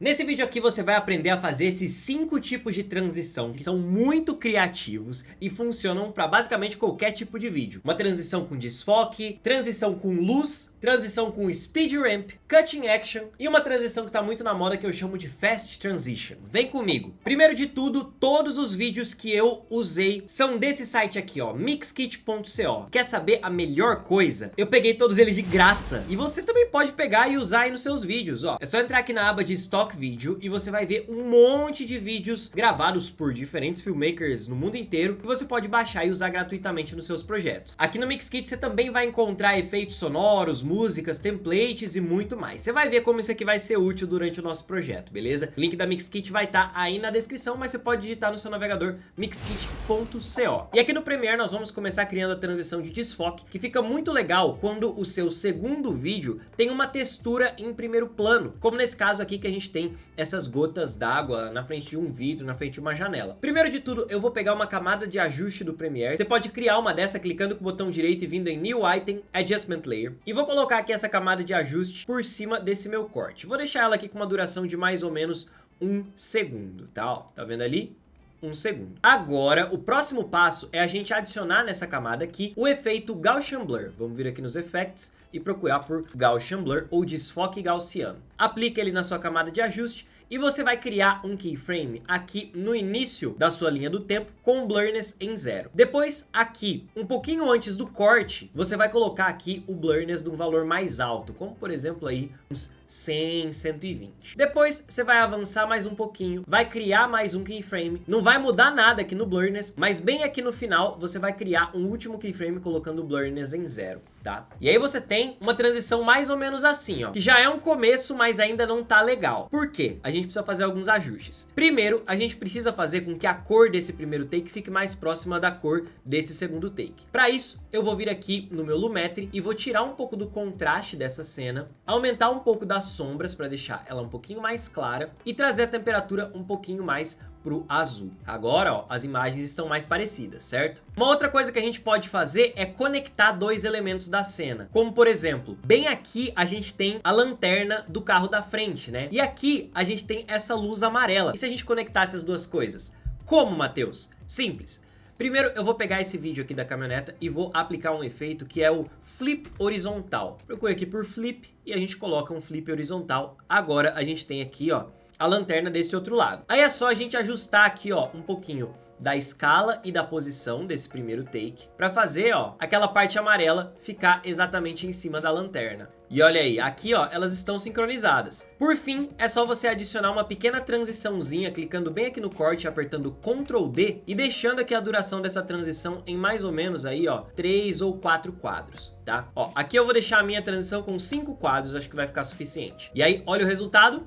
Nesse vídeo aqui você vai aprender a fazer esses 5 tipos de transição que são muito criativos e funcionam para basicamente qualquer tipo de vídeo. Uma transição com desfoque, transição com luz, transição com speed ramp, cutting action e uma transição que tá muito na moda que eu chamo de fast transition. Vem comigo. Primeiro de tudo, todos os vídeos que eu usei são desse site aqui, ó, mixkit.co. Quer saber a melhor coisa? Eu peguei todos eles de graça e você também pode pegar e usar aí nos seus vídeos, ó. É só entrar aqui na aba de Stock Video e você vai ver um monte de vídeos gravados por diferentes filmmakers no mundo inteiro que você pode baixar e usar gratuitamente nos seus projetos. Aqui no Mixkit você também vai encontrar efeitos sonoros, músicas, templates e muito mais. Você vai ver como isso aqui vai ser útil durante o nosso projeto, beleza? O link da Mixkit vai estar aí na descrição, mas você pode digitar no seu navegador mixkit.co. E aqui no Premiere nós vamos começar criando a transição de desfoque, que fica muito legal quando o seu segundo vídeo tem uma textura em primeiro plano, como nesse caso aqui que a gente tem essas gotas d'água na frente de um vidro, na frente de uma janela. Primeiro de tudo, eu vou pegar uma camada de ajuste do Premiere. Você pode criar uma dessa clicando com o botão direito e vindo em New Item, Adjustment Layer. E vou colocar aqui essa camada de ajuste por cima desse meu corte. Vou deixar ela aqui com uma duração de mais ou menos 1 segundo, tá? Ó, tá vendo ali? 1 segundo. Agora, o próximo passo é a gente adicionar nessa camada aqui o efeito Gaussian Blur. Vamos vir aqui nos Effects e procurar por Gaussian Blur ou desfoque gaussiano. Aplique ele na sua camada de ajuste e você vai criar um keyframe aqui no início da sua linha do tempo com o blurriness em 0. Depois, aqui, um pouquinho antes do corte, você vai colocar aqui o blurriness de um valor mais alto, como por exemplo aí uns 100, 120. Depois, você vai avançar mais um pouquinho, vai criar mais um keyframe, não vai mudar nada aqui no blurriness, mas bem aqui no final, você vai criar um último keyframe colocando o blurriness em 0, tá? E aí você tem uma transição mais ou menos assim, ó, que já é um começo, mas ainda não tá legal. Por quê? A gente precisa fazer alguns ajustes. Primeiro, a gente precisa fazer com que a cor desse primeiro take fique mais próxima da cor desse segundo take. Para isso, eu vou vir aqui no meu Lumetri e vou tirar um pouco do contraste dessa cena, aumentar um pouco das sombras para deixar ela um pouquinho mais clara e trazer a temperatura um pouquinho mais pro azul. Agora, ó, as imagens estão mais parecidas, certo? Uma outra coisa que a gente pode fazer é conectar dois elementos da cena. Como, por exemplo, bem aqui a gente tem a lanterna do carro da frente, né? E aqui a gente tem essa luz amarela. E se a gente conectasse as duas coisas? Como, Matheus? Simples. Primeiro eu vou pegar esse vídeo aqui da caminhoneta e vou aplicar um efeito que é o flip horizontal. Procure aqui por flip e a gente coloca um flip horizontal. Agora a gente tem aqui, ó, a lanterna desse outro lado. Aí é só a gente ajustar aqui, ó, um pouquinho da escala e da posição desse primeiro take para fazer, ó, aquela parte amarela ficar exatamente em cima da lanterna. E olha aí, aqui, ó, elas estão sincronizadas. Por fim, é só você adicionar uma pequena transiçãozinha clicando bem aqui no corte, apertando Ctrl D e deixando aqui a duração dessa transição em mais ou menos aí, ó, 3 ou 4 quadros, tá? Ó, aqui eu vou deixar a minha transição com 5 quadros, acho que vai ficar suficiente. E aí, olha o resultado.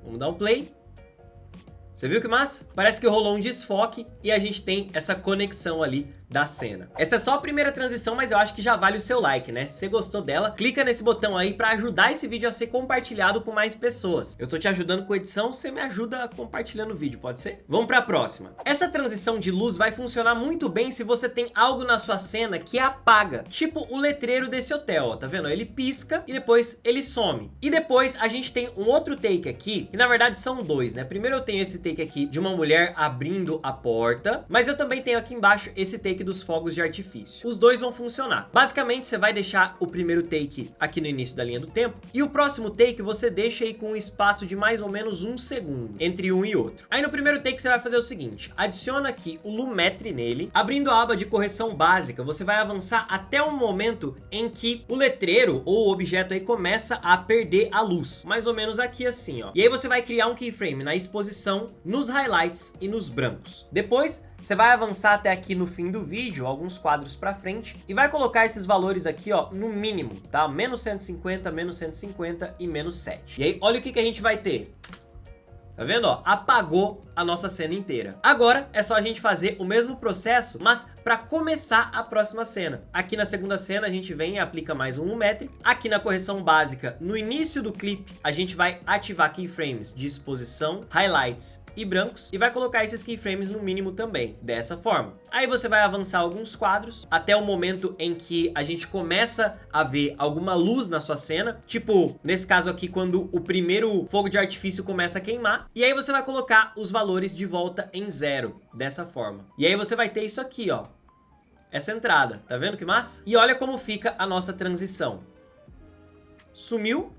Vamos dar um play. Você viu que massa? Parece que rolou um desfoque e a gente tem essa conexão ali da cena. Essa é só a primeira transição, mas eu acho que já vale o seu like, né? Se você gostou dela, clica nesse botão aí pra ajudar esse vídeo a ser compartilhado com mais pessoas. Eu tô te ajudando com a edição, você me ajuda compartilhando o vídeo, pode ser? Vamos pra próxima. Essa transição de luz vai funcionar muito bem se você tem algo na sua cena que apaga, tipo o letreiro desse hotel, ó, tá vendo? Ele pisca e depois ele some. E depois a gente tem um outro take aqui, que na verdade são dois, né? Primeiro eu tenho esse take aqui de uma mulher abrindo a porta, mas eu também tenho aqui embaixo esse take dos fogos de artifício. Os dois vão funcionar. Basicamente, você vai deixar o primeiro take aqui no início da linha do tempo e o próximo take você deixa aí com um espaço de mais ou menos 1 segundo entre um e outro. Aí no primeiro take você vai fazer o seguinte, adiciona aqui o Lumetri nele, abrindo a aba de correção básica, você vai avançar até o momento em que o letreiro ou o objeto aí começa a perder a luz. Mais ou menos aqui assim, ó. E aí você vai criar um keyframe na exposição, nos highlights e nos brancos. Depois, você vai avançar até aqui no fim do vídeo, alguns quadros pra frente, e vai colocar esses valores aqui, ó, no mínimo, tá? Menos 150, menos 150 e menos 7. E aí, olha o que a gente vai ter. Tá vendo, ó? Apagou a nossa cena inteira. Agora é só a gente fazer o mesmo processo, mas para começar a próxima cena. Aqui na segunda cena a gente vem e aplica mais um lumetri. Aqui na correção básica, no início do clipe, a gente vai ativar keyframes de exposição, highlights e brancos e vai colocar esses keyframes no mínimo também, dessa forma. Aí você vai avançar alguns quadros até o momento em que a gente começa a ver alguma luz na sua cena, tipo, nesse caso aqui, quando o primeiro fogo de artifício começa a queimar, e aí você vai colocar os valores de volta em 0, dessa forma. E aí você vai ter isso aqui, ó, essa entrada, tá vendo que massa? E olha como fica a nossa transição. Sumiu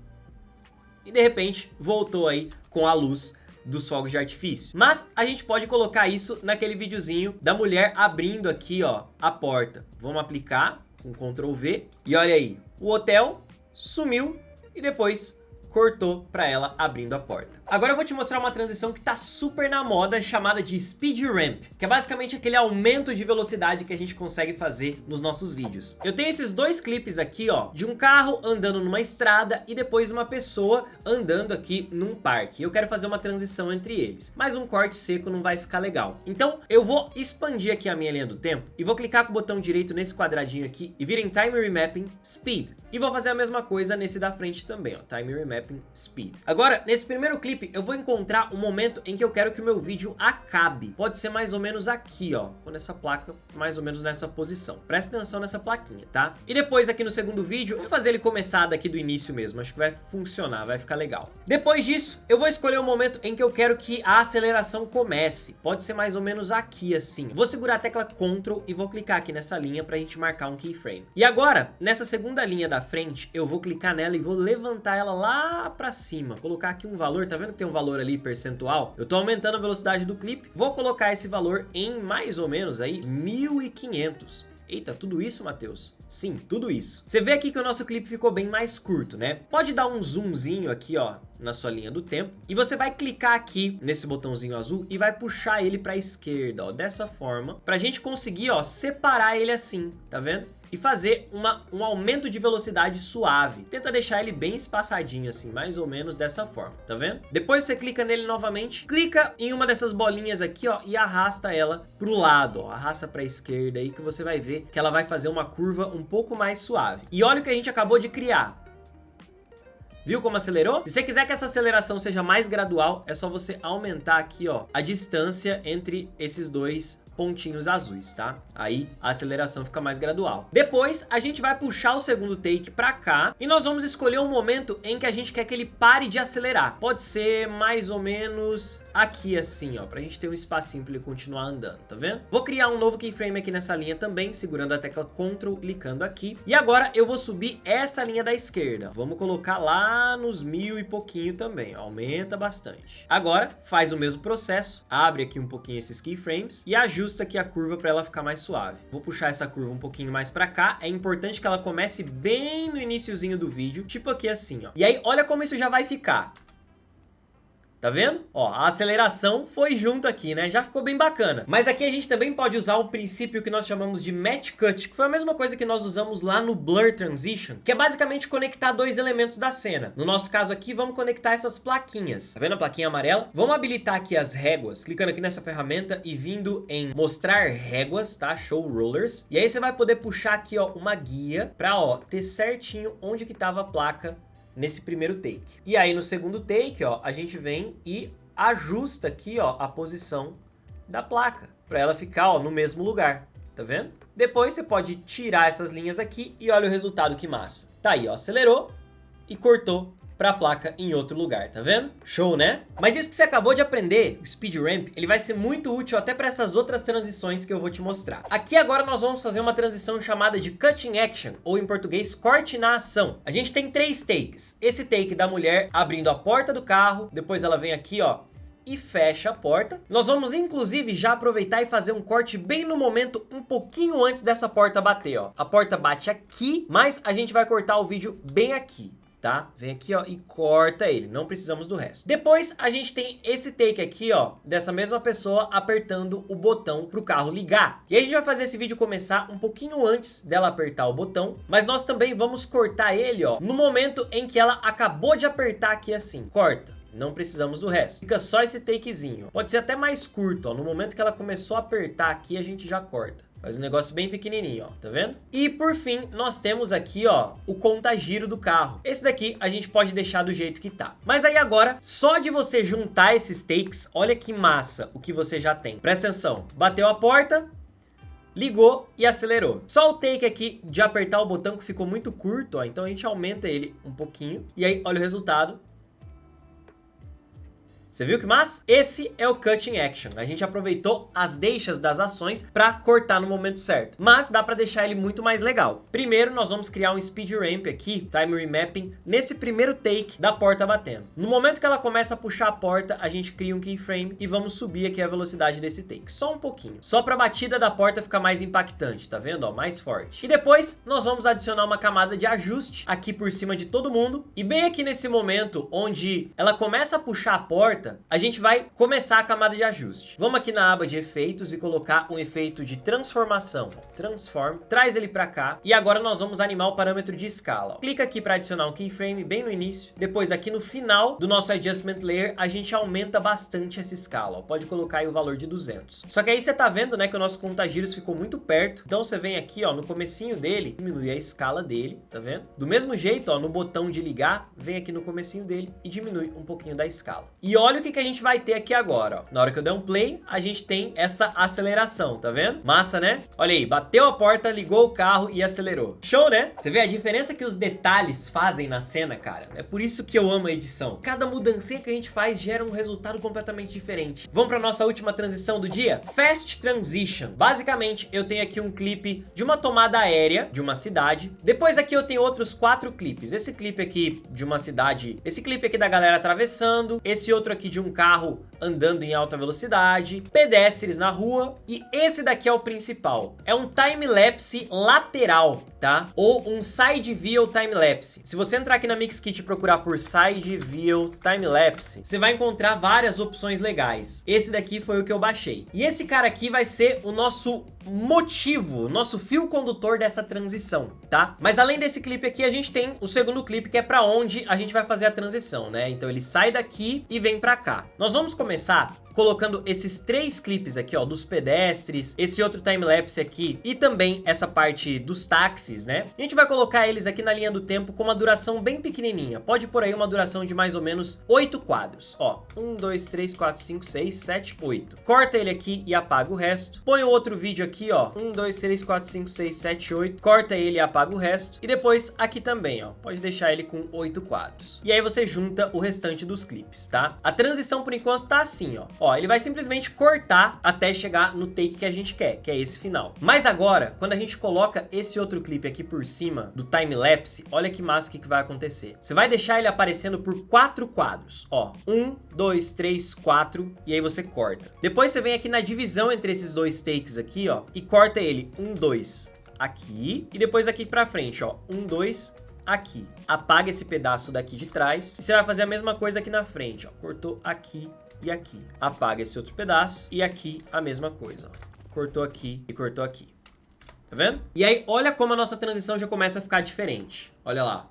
e de repente voltou aí com a luz dos fogos de artifício. Mas a gente pode colocar isso naquele videozinho da mulher abrindo aqui, ó, a porta. Vamos aplicar com Ctrl V e olha aí, o hotel sumiu e depois cortou pra ela abrindo a porta. Agora eu vou te mostrar uma transição que tá super na moda, chamada de Speed Ramp, que é basicamente aquele aumento de velocidade que a gente consegue fazer nos nossos vídeos. Eu tenho esses dois clipes aqui, ó, de um carro andando numa estrada e depois uma pessoa andando aqui num parque. Eu quero fazer uma transição entre eles, mas um corte seco não vai ficar legal. Então eu vou expandir aqui a minha linha do tempo e vou clicar com o botão direito nesse quadradinho aqui e vir em Time Remapping Speed. E vou fazer a mesma coisa nesse da frente também, ó, Time Remapping Speed. Agora, nesse primeiro clipe, eu vou encontrar um momento em que eu quero que o meu vídeo acabe. Pode ser mais ou menos aqui, ó, com essa placa mais ou menos nessa posição. Presta atenção nessa plaquinha, tá? E depois aqui no segundo vídeo, eu vou fazer ele começar daqui do início mesmo. Acho que vai funcionar, vai ficar legal. Depois disso, eu vou escolher o momento em que eu quero que a aceleração comece. Pode ser mais ou menos aqui, assim. Vou segurar a tecla Ctrl e vou clicar aqui nessa linha pra gente marcar um keyframe. E agora, nessa segunda linha da frente, eu vou clicar nela e vou levantar ela lá pra cima. Colocar aqui um valor, tá vendo que tem um valor ali percentual? Eu tô aumentando a velocidade do clipe. Vou colocar esse valor em mais ou menos aí 1500. Eita, tudo isso, Matheus? Sim, tudo isso. Você vê aqui que o nosso clipe ficou bem mais curto, né? Pode dar um zoomzinho aqui, ó, na sua linha do tempo. E você vai clicar aqui nesse botãozinho azul e vai puxar ele pra esquerda, ó, dessa forma. Pra gente conseguir, ó, separar ele assim, tá vendo? E fazer um aumento de velocidade suave. Tenta deixar ele bem espaçadinho assim, mais ou menos dessa forma, tá vendo? Depois você clica nele novamente, clica em uma dessas bolinhas aqui, ó, e arrasta ela pro lado, ó, arrasta pra esquerda aí que você vai ver que ela vai fazer uma curva um pouco mais suave. E olha o que a gente acabou de criar. Viu como acelerou? Se você quiser que essa aceleração seja mais gradual, é só você aumentar aqui, ó, a distância entre esses dois pontinhos azuis, tá? Aí a aceleração fica mais gradual. Depois a gente vai puxar o segundo take pra cá e nós vamos escolher um momento em que a gente quer que ele pare de acelerar. Pode ser mais ou menos aqui assim, ó, pra gente ter um espacinho pra ele continuar andando, tá vendo? Vou criar um novo keyframe aqui nessa linha também, segurando a tecla Ctrl, clicando aqui. E agora eu vou subir essa linha da esquerda. Vamos colocar lá nos 1000 e pouquinho também, ó, aumenta bastante. Agora faz o mesmo processo, abre aqui um pouquinho esses keyframes e ajusta aqui a curva para ela ficar mais suave. Vou puxar essa curva um pouquinho mais para cá. É importante que ela comece bem no iniciozinho do vídeo, tipo aqui assim, ó. E aí, olha como isso já vai ficar. Tá vendo? Ó, a aceleração foi junto aqui, né? Já ficou bem bacana. Mas aqui a gente também pode usar o princípio que nós chamamos de Match Cut, que foi a mesma coisa que nós usamos lá no Blur Transition, que é basicamente conectar dois elementos da cena. No nosso caso aqui, vamos conectar essas plaquinhas. Tá vendo a plaquinha amarela? Vamos habilitar aqui as réguas, clicando aqui nessa ferramenta e vindo em mostrar réguas, tá? Show Rollers. E aí você vai poder puxar aqui, ó, uma guia pra, ó, ter certinho onde que tava a placa nesse primeiro take. E aí no segundo take, ó, a gente vem e ajusta aqui, ó, a posição da placa, para ela ficar, ó, no mesmo lugar, tá vendo? Depois você pode tirar essas linhas aqui e olha o resultado, que massa. Tá aí, ó, acelerou e cortou para a placa em outro lugar, tá vendo? Show, né? Mas isso que você acabou de aprender, o Speed Ramp, ele vai ser muito útil até para essas outras transições que eu vou te mostrar. Aqui agora nós vamos fazer uma transição chamada de Cutting Action, ou em português, corte na ação. A gente tem 3 takes. Esse take da mulher abrindo a porta do carro, depois ela vem aqui, ó, e fecha a porta. Nós vamos inclusive já aproveitar e fazer um corte bem no momento, um pouquinho antes dessa porta bater, ó. A porta bate aqui, mas a gente vai cortar o vídeo bem aqui, tá? Vem aqui, ó, e corta ele, não precisamos do resto. Depois a gente tem esse take aqui, ó, dessa mesma pessoa apertando o botão pro carro ligar. E aí a gente vai fazer esse vídeo começar um pouquinho antes dela apertar o botão, mas nós também vamos cortar ele, ó, no momento em que ela acabou de apertar aqui assim. Corta. Não precisamos do resto. Fica só esse takezinho. Pode ser até mais curto, ó. No momento que ela começou a apertar aqui, a gente já corta. Faz um negócio bem pequenininho, ó, tá vendo? E por fim, nós temos aqui, ó, o conta-giro do carro. Esse daqui a gente pode deixar do jeito que tá. Mas aí agora, só de você juntar esses takes, olha que massa o que você já tem. Presta atenção, bateu a porta, ligou e acelerou. Só o take aqui de apertar o botão que ficou muito curto, ó, então a gente aumenta ele um pouquinho. E aí, olha o resultado. Você viu que massa? Esse é o Cutting Action. A gente aproveitou as deixas das ações para cortar no momento certo. Mas dá para deixar ele muito mais legal. Primeiro, nós vamos criar um Speed Ramp aqui, Time Remapping, nesse primeiro take da porta batendo. No momento que ela começa a puxar a porta, a gente cria um Keyframe e vamos subir aqui a velocidade desse take. Só um pouquinho. Só para a batida da porta ficar mais impactante, tá vendo? Ó, mais forte. E depois, nós vamos adicionar uma camada de ajuste aqui por cima de todo mundo. E bem aqui nesse momento, onde ela começa a puxar a porta, a gente vai começar a camada de ajuste. Vamos aqui na aba de efeitos e colocar um efeito de transformação. Transform, traz ele pra cá e agora nós vamos animar o parâmetro de escala. Clica aqui para adicionar um keyframe bem no início. Depois aqui no final do nosso adjustment layer, a gente aumenta bastante essa escala. Pode colocar aí o valor de 200. Só que aí você tá vendo, né, que o nosso contagiros ficou muito perto. Então você vem aqui, ó, no comecinho dele, diminui a escala dele, tá vendo? Do mesmo jeito, ó, no botão de ligar, vem aqui no comecinho dele e diminui um pouquinho da escala. E olha o que a gente vai ter aqui agora, ó. Na hora que eu der um play, a gente tem essa aceleração, tá vendo? Massa, né? Olha aí, bateu a porta, ligou o carro e acelerou. Show, né? Você vê a diferença que os detalhes fazem na cena, cara? É por isso que eu amo a edição. Cada mudancinha que a gente faz gera um resultado completamente diferente. Vamos para nossa última transição do dia? Fast Transition. Basicamente, eu tenho aqui um clipe de uma tomada aérea de uma cidade. Depois aqui eu tenho outros 4 clipes. Esse clipe aqui de uma cidade, esse clipe aqui da galera atravessando, esse outro aqui de um carro andando em alta velocidade, pedestres na rua e esse daqui é o principal. É um time-lapse lateral, tá? Ou um side view time-lapse. Se você entrar aqui na Mixkit e procurar por side view time-lapse, você vai encontrar várias opções legais. Esse daqui foi o que eu baixei. E esse cara aqui vai ser o nosso motivo, nosso fio condutor dessa transição, tá? Mas além desse clipe aqui, a gente tem o segundo clipe que é pra onde a gente vai fazer a transição, né? Então ele sai daqui e vem pra cá. Nós vamos começar colocando esses 3 clipes aqui, ó, dos pedestres, esse outro time-lapse aqui e também essa parte dos táxis, né? A gente vai colocar eles aqui na linha do tempo com uma duração bem pequenininha. Pode pôr aí uma duração de mais ou menos 8 quadros, ó. 1, 2, 3, 4, 5, 6, 7, 8. Corta ele aqui e apaga o resto. Põe o outro vídeo aqui, ó. 1, 2, 3, 4, 5, 6, 7, 8. Corta ele e apaga o resto. E depois aqui também, ó. Pode deixar ele com 8 quadros. E aí você junta o restante dos clipes, tá? A transição por enquanto tá assim, ó. Ó, ele vai simplesmente cortar até chegar no take que a gente quer, que é esse final. Mas agora, quando a gente coloca esse outro clipe aqui por cima do time-lapse, olha que massa o que vai acontecer. Você vai deixar ele aparecendo por 4 quadros, ó. 1, 2, 3, 4, e aí você corta. Depois você vem aqui na divisão entre esses 2 takes aqui, ó, e corta ele 1, 2 aqui, e depois aqui pra frente, ó. 1, 2 aqui. Apaga esse pedaço daqui de trás, e você vai fazer a mesma coisa aqui na frente, ó. Cortou aqui e aqui. Apaga esse outro pedaço e aqui a mesma coisa, ó. Cortou aqui e cortou aqui. Tá vendo? E aí, olha como a nossa transição já começa a ficar diferente. Olha lá.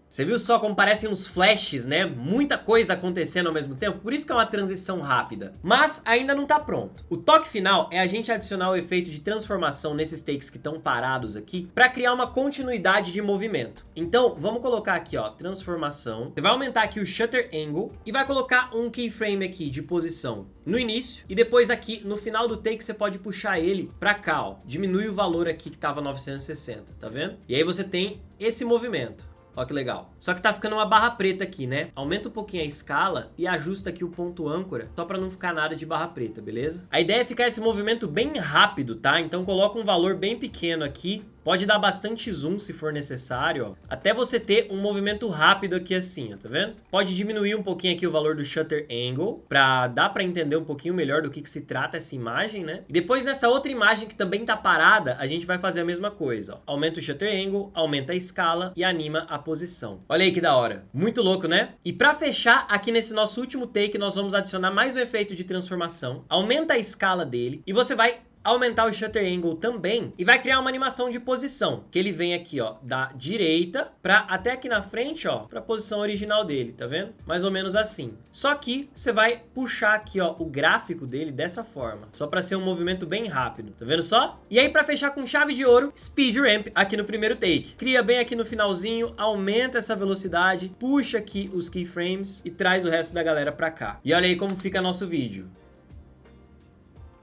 Você viu só como parecem uns flashes, né? Muita coisa acontecendo ao mesmo tempo, por isso que é uma transição rápida. Mas ainda não tá pronto. O toque final é a gente adicionar o efeito de transformação nesses takes que estão parados aqui, pra criar uma continuidade de movimento. Então, vamos colocar aqui, ó, transformação. Você vai aumentar aqui o shutter angle e vai colocar um keyframe aqui de posição no início e depois aqui no final do take você pode puxar ele pra cá, ó. Diminui o valor aqui que tava 960, tá vendo? E aí você tem esse movimento. Ó que legal. Só que tá ficando uma barra preta aqui, né? Aumenta um pouquinho a escala e ajusta aqui o ponto âncora, só pra não ficar nada de barra preta, beleza? A ideia é ficar esse movimento bem rápido, tá? Então coloca um valor bem pequeno aqui. Pode dar bastante zoom se for necessário, ó. Até você ter um movimento rápido aqui assim, ó, tá vendo? Pode diminuir um pouquinho aqui o valor do shutter angle, pra dar pra entender um pouquinho melhor do que se trata essa imagem, né? E depois nessa outra imagem que também tá parada, a gente vai fazer a mesma coisa, ó. Aumenta o shutter angle, aumenta a escala e anima a posição. Olha aí que da hora. Muito louco, né? E pra fechar, aqui nesse nosso último take, nós vamos adicionar mais um efeito de transformação. Aumenta a escala dele e você vai aumentar o shutter angle também e vai criar uma animação de posição, que ele vem aqui, ó, da direita pra até aqui na frente, ó, pra posição original dele, tá vendo? Mais ou menos assim. Só que você vai puxar aqui, ó, o gráfico dele dessa forma, só pra ser um movimento bem rápido, tá vendo só? E aí pra fechar com chave de ouro, speed ramp aqui no primeiro take. Cria bem aqui no finalzinho, aumenta essa velocidade, puxa aqui os keyframes e traz o resto da galera pra cá. E olha aí como fica nosso vídeo.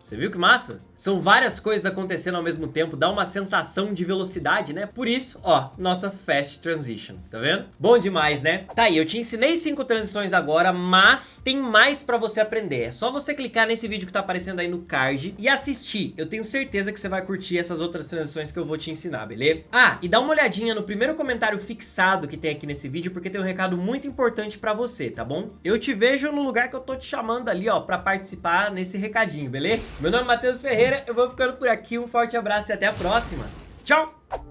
Você viu que massa? São várias coisas acontecendo ao mesmo tempo, dá uma sensação de velocidade, né? Por isso, ó, nossa Fast Transition, tá vendo? Bom demais, né? Tá aí, eu te ensinei 5 transições agora, mas tem mais pra você aprender. É só você clicar nesse vídeo que tá aparecendo aí no card e assistir. Eu tenho certeza que você vai curtir essas outras transições que eu vou te ensinar, beleza? Ah, e dá uma olhadinha no primeiro comentário fixado que tem aqui nesse vídeo, porque tem um recado muito importante pra você, tá bom? Eu te vejo no lugar que eu tô te chamando ali, ó, pra participar nesse recadinho, beleza? Meu nome é Matheus Ferreira, eu vou ficando por aqui, um forte abraço e até a próxima. Tchau!